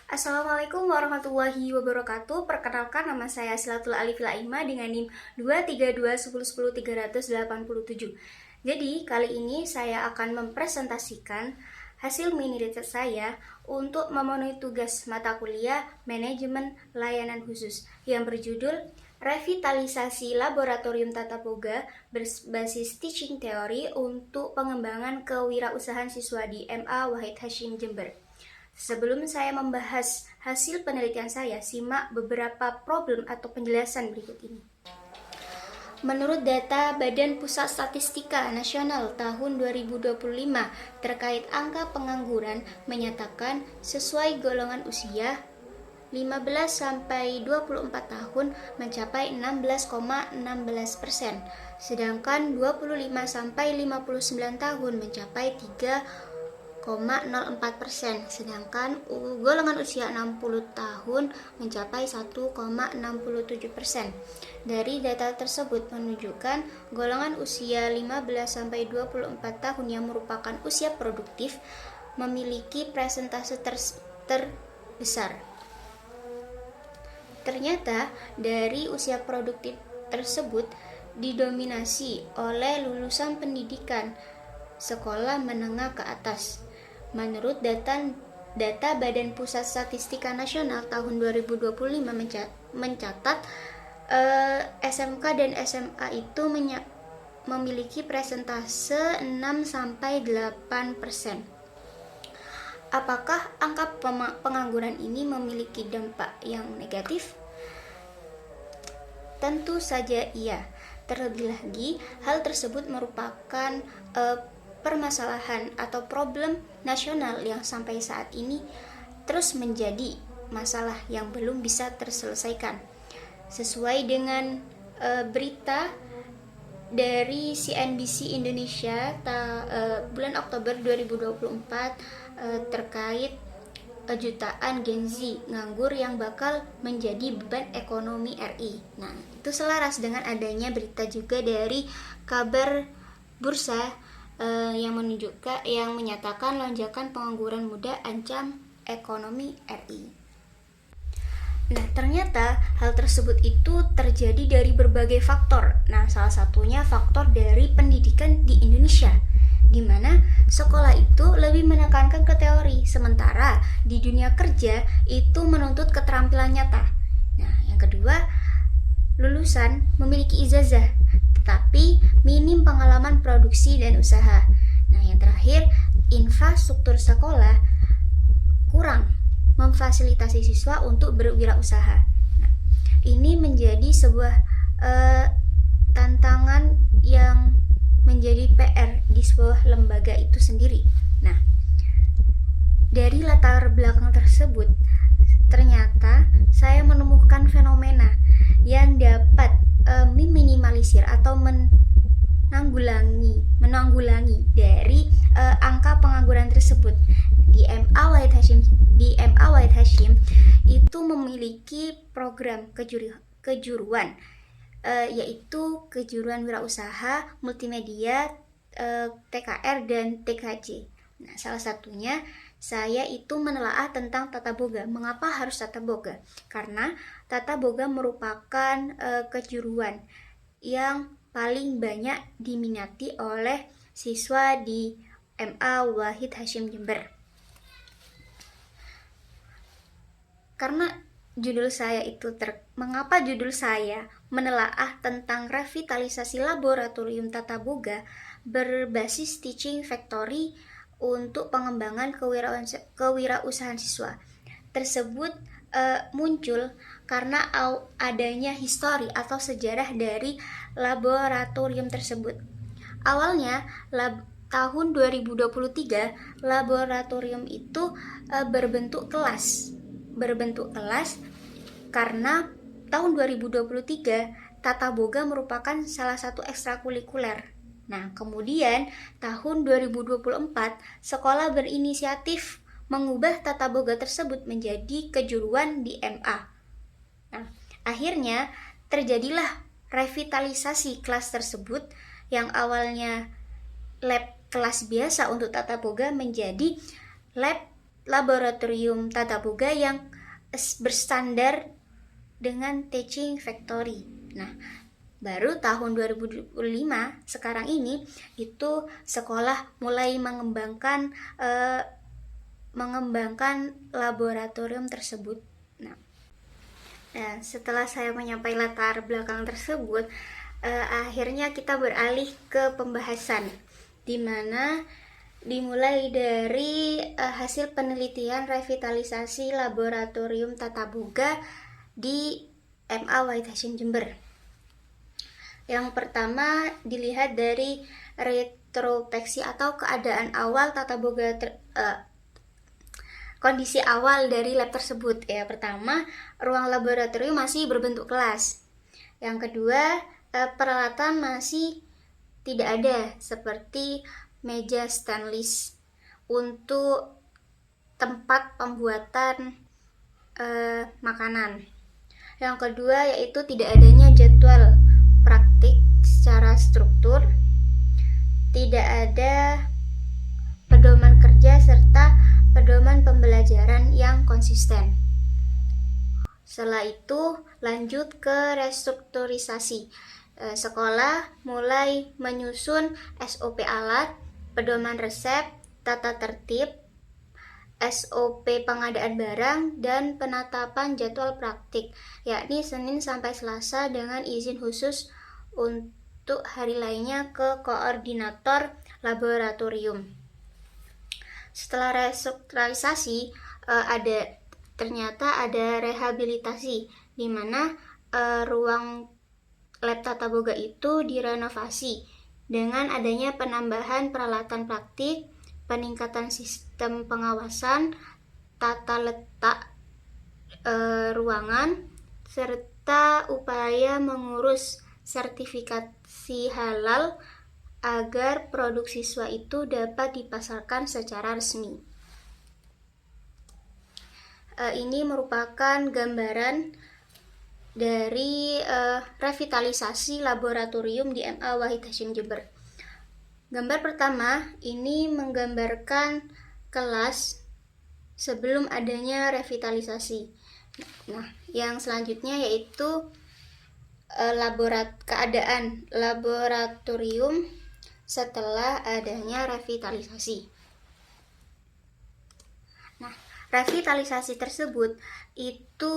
Assalamualaikum warahmatullahi wabarakatuh. Perkenalkan, nama saya Silatul Alif Laima dengan NIM 232110387. Jadi, kali ini saya akan mempresentasikan hasil mini riset saya untuk memenuhi tugas mata kuliah Manajemen Layanan Khusus yang berjudul Revitalisasi Laboratorium Tata Boga berbasis Teaching Theory untuk pengembangan kewirausahaan siswa di MA Wahid Hasyim Jember. Sebelum saya membahas hasil penelitian saya, simak beberapa problem atau penjelasan berikut ini. Menurut data Badan Pusat Statistika Nasional tahun 2025 terkait angka pengangguran menyatakan sesuai golongan usia 15 sampai 24 tahun mencapai 16,16%, sedangkan 25 sampai 59 tahun mencapai 3,04%, sedangkan golongan usia 60 tahun mencapai 1,67%. Dari data tersebut menunjukkan golongan usia 15 sampai 24 tahun yang merupakan usia produktif memiliki persentase terbesar. Ternyata dari usia produktif tersebut didominasi oleh lulusan pendidikan sekolah menengah ke atas. Menurut data Badan Pusat Statistika Nasional tahun 2025 mencatat SMK dan SMA itu memiliki persentase 6-8%. Apakah angka pengangguran ini memiliki dampak yang negatif? Tentu saja iya. Terlebih lagi, hal tersebut merupakan permasalahan atau problem nasional yang sampai saat ini terus menjadi masalah yang belum bisa terselesaikan. Sesuai dengan berita dari CNBC Indonesia bulan Oktober 2024 terkait jutaan Gen Z nganggur yang bakal menjadi beban ekonomi RI. Nah, itu selaras dengan adanya berita juga dari kabar bursa yang menyatakan lonjakan pengangguran muda ancam ekonomi RI. Nah, ternyata hal tersebut itu terjadi dari berbagai faktor. Nah, salah satunya faktor dari pendidikan di Indonesia, di mana sekolah itu lebih menekankan ke teori, sementara di dunia kerja itu menuntut keterampilan nyata. Nah, yang kedua, lulusan memiliki ijazah, tetapi minim pengalaman produksi dan usaha. Nah, yang terakhir, infrastruktur sekolah kurang memfasilitasi siswa untuk berwirausaha. Nah, ini menjadi sebuah tantangan yang menjadi PR di sebuah lembaga itu sendiri. Nah, dari latar belakang tersebut, ternyata saya menemukan fenomena yang dapat meminimalisir atau menanggulangi dari angka pengangguran tersebut. Di MA Wahid Hasyim itu memiliki program kejuruan yaitu kejuruan wirausaha, multimedia, TKR dan TKJ. Nah, salah satunya saya itu menelaah tentang tata boga. Mengapa harus tata boga? Karena tata boga merupakan kejuruan yang paling banyak diminati oleh siswa di MA Wahid Hasyim Jember. Karena mengapa judul saya menelaah tentang revitalisasi laboratorium tata boga berbasis teaching factory untuk pengembangan kewirausahaan siswa tersebut muncul karena adanya histori atau sejarah dari laboratorium tersebut. Awalnya tahun 2023 laboratorium itu berbentuk kelas karena tahun 2023 tata boga merupakan salah satu ekstrakurikuler. Nah, kemudian tahun 2024 sekolah berinisiatif mengubah tata boga tersebut menjadi kejuruan di MA. Nah, akhirnya terjadilah revitalisasi kelas tersebut yang awalnya lab kelas biasa untuk tata boga menjadi lab laboratorium tata boga yang berstandar dengan Teaching Factory. Nah, baru tahun 2025 sekarang ini itu sekolah mulai mengembangkan laboratorium tersebut. Nah, setelah saya menyampaikan latar belakang tersebut, akhirnya kita beralih ke pembahasan, di mana dimulai dari hasil penelitian revitalisasi laboratorium tata boga di MA Wahid Hasyim Jember. Yang pertama dilihat dari retrospeksi atau keadaan awal tata boga kondisi awal dari lab tersebut. Ya, pertama, ruang laboratorium masih berbentuk kelas. Yang kedua, peralatan masih tidak ada seperti meja stainless untuk tempat pembuatan makanan. Yang kedua yaitu tidak adanya jadwal praktik secara struktur, tidak ada pedoman kerja serta pedoman pembelajaran yang konsisten. Setelah itu lanjut ke restrukturisasi. Sekolah mulai menyusun SOP alat, pedoman resep, tata tertib, SOP pengadaan barang, dan penetapan jadwal praktik, yakni Senin sampai Selasa dengan izin khusus untuk hari lainnya ke koordinator laboratorium. Setelah restrukturisasi, ternyata ada rehabilitasi, di mana ruang lab tata boga itu direnovasi dengan adanya penambahan peralatan praktik, peningkatan sistem pengawasan, tata letak ruangan, serta upaya mengurus sertifikasi halal agar produk siswa itu dapat dipasarkan secara resmi. Ini merupakan gambaran dari revitalisasi laboratorium di MA Wahid Hasyim Jember. Gambar pertama ini menggambarkan kelas sebelum adanya revitalisasi. Nah, yang selanjutnya yaitu keadaan laboratorium setelah adanya revitalisasi. Nah, revitalisasi tersebut itu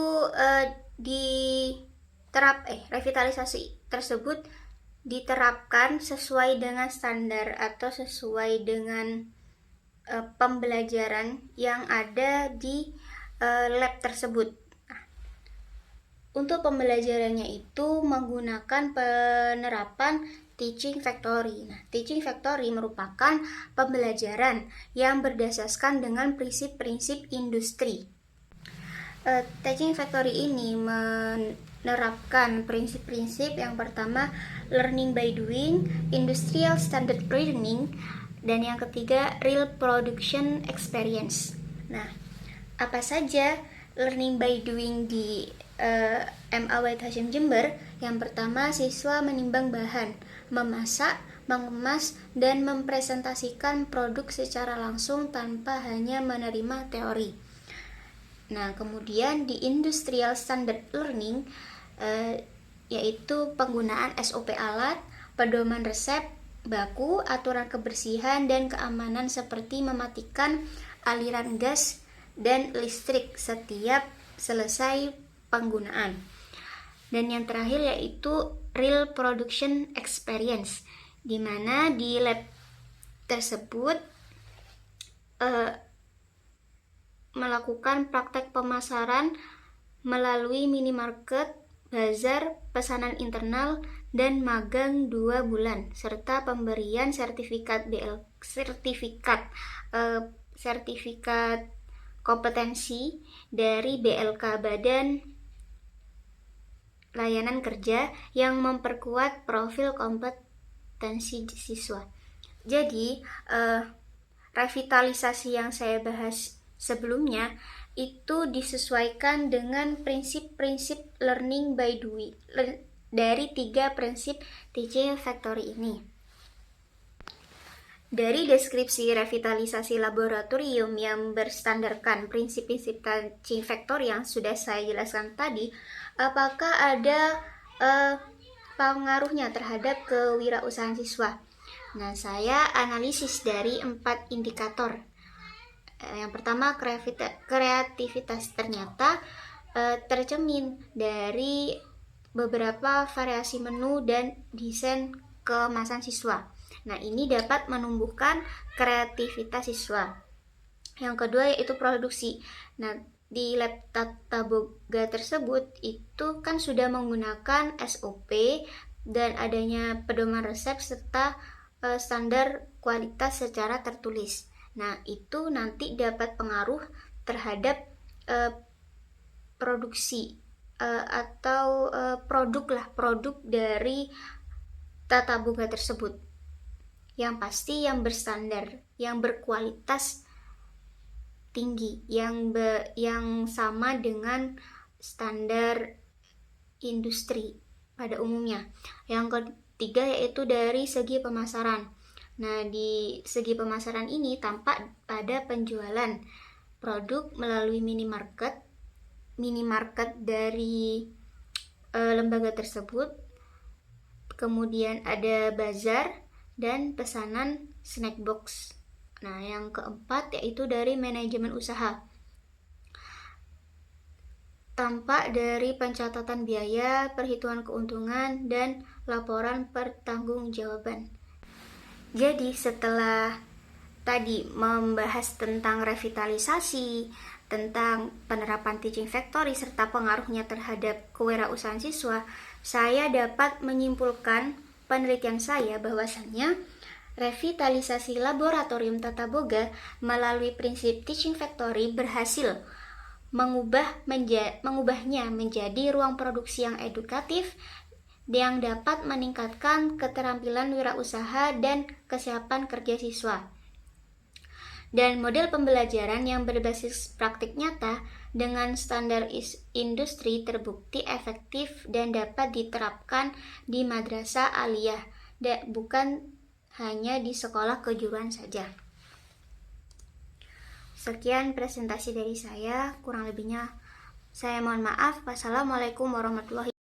revitalisasi tersebut diterapkan sesuai dengan standar atau sesuai dengan pembelajaran yang ada di lab tersebut. Nah, untuk pembelajarannya itu menggunakan penerapan Teaching Factory. Nah, Teaching Factory merupakan pembelajaran yang berdasarkan dengan prinsip-prinsip industri. Teaching Factory ini menerapkan prinsip-prinsip yang pertama learning by doing, industrial standard learning, dan yang ketiga real production experience. Nah, apa saja learning by doing di MA Wahid Hasyim Jember? Yang pertama, siswa menimbang bahan, memasak, mengemas, dan mempresentasikan produk secara langsung tanpa hanya menerima teori. Nah, kemudian di industrial standard learning yaitu penggunaan SOP alat, pedoman resep baku, aturan kebersihan dan keamanan seperti mematikan aliran gas dan listrik setiap selesai penggunaan. Dan yang terakhir yaitu real production experience, di mana di lab tersebut melakukan praktek pemasaran melalui minimarket, bazar, pesanan internal, dan magang 2 bulan, serta pemberian sertifikat kompetensi dari BLK Badan Layanan Kerja yang memperkuat profil kompetensi siswa. Jadi, revitalisasi yang saya bahas sebelumnya itu disesuaikan dengan prinsip-prinsip learning by doing dari 3 prinsip Teaching Factory ini. Dari deskripsi revitalisasi laboratorium yang berstandarkan prinsip-prinsip teaching factor yang sudah saya jelaskan tadi, apakah ada pengaruhnya terhadap kewirausahaan siswa? Nah, saya analisis dari 4 indikator. Yang pertama, kreativitas ternyata tercermin dari beberapa variasi menu dan desain kemasan siswa. Nah, ini dapat menumbuhkan kreativitas siswa. Yang kedua yaitu produksi. Nah, di lab tata boga tersebut itu kan sudah menggunakan SOP dan adanya pedoman resep serta standar kualitas secara tertulis. Nah, itu nanti dapat pengaruh terhadap produksi atau produk dari tata boga tersebut. Yang pasti yang berstandar, yang berkualitas tinggi, yang sama dengan standar industri pada umumnya. Yang ketiga yaitu dari segi pemasaran. Nah, di segi pemasaran ini tampak pada penjualan produk melalui minimarket dari lembaga tersebut. Kemudian ada bazar dan pesanan snack box. Nah, yang keempat yaitu dari manajemen usaha. Tampak dari pencatatan biaya, perhitungan keuntungan, dan laporan pertanggungjawaban. Jadi, setelah tadi membahas tentang revitalisasi, tentang penerapan teaching factory, serta pengaruhnya terhadap kewirausahaan siswa, saya dapat menyimpulkan penelitian saya bahwasannya revitalisasi laboratorium tata boga melalui prinsip teaching factory berhasil mengubahnya menjadi ruang produksi yang edukatif yang dapat meningkatkan keterampilan wirausaha dan kesiapan kerja siswa. Dan model pembelajaran yang berbasis praktik nyata dengan standar industri terbukti efektif dan dapat diterapkan di madrasah aliyah, bukan hanya di sekolah kejuruan saja. Sekian presentasi dari saya, kurang lebihnya saya mohon maaf. Wassalamualaikum warahmatullahi wabarakatuh.